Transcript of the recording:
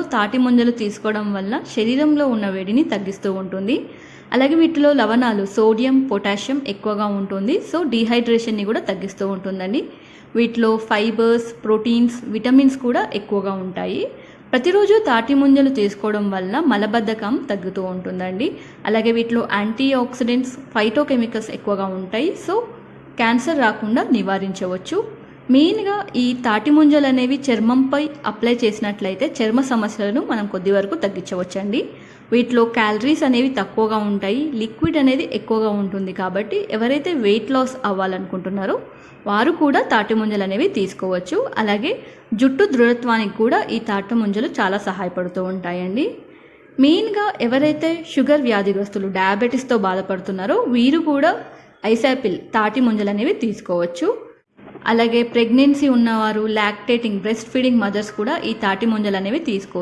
తాటి ముంజలు తీసుకోవడం వల్ల శరీరంలో ఉన్న వేడిని తగ్గిస్తూ ఉంటుంది. అలాగే వీటిలో లవణాలు సోడియం, పొటాషియం ఎక్కువగా ఉంటుంది. సో డీహైడ్రేషన్ని కూడా తగ్గిస్తూ ఉంటుందండి. వీటిలో ఫైబర్స్, ప్రోటీన్స్, విటమిన్స్ కూడా ఎక్కువగా ఉంటాయి. ప్రతిరోజు తాటి ముంజలు తీసుకోవడం వల్ల మలబద్ధకం తగ్గుతూ ఉంటుందండి. అలాగే వీటిలో యాంటీ ఆక్సిడెంట్స్, ఫైటోకెమికల్స్ ఎక్కువగా ఉంటాయి. సో క్యాన్సర్ రాకుండా నివారించవచ్చు. మెయిన్గా ఈ తాటి ముంజలు అనేవి చర్మంపై అప్లై చేసినట్లయితే చర్మ సమస్యలను మనం కొద్ది వరకు తగ్గించవచ్చండి. వీటిలో క్యాలరీస్ అనేవి తక్కువగా ఉంటాయి, లిక్విడ్ అనేది ఎక్కువగా ఉంటుంది. కాబట్టి ఎవరైతే వెయిట్ లాస్ అవ్వాలనుకుంటున్నారో వారు కూడా తాటి ముంజలు అనేవి తీసుకోవచ్చు. అలాగే జుట్టు దృఢత్వానికి కూడా ఈ తాటి ముంజలు చాలా సహాయపడుతూ ఉంటాయండి. మెయిన్గా ఎవరైతే షుగర్ వ్యాధిగ్రస్తులు, డయాబెటీస్తో బాధపడుతున్నారో వీరు కూడా ఐసాపిల్ తాటి ముంజలు అనేవి తీసుకోవచ్చు. అలాగే ప్రెగ్నెన్సీ ఉన్నవారు, లాక్టేటింగ్, బ్రెస్ట్ ఫీడింగ్ మదర్స్ కూడా ఈ తాటి ముంజలు అనేవి తీసుకోవచ్చు.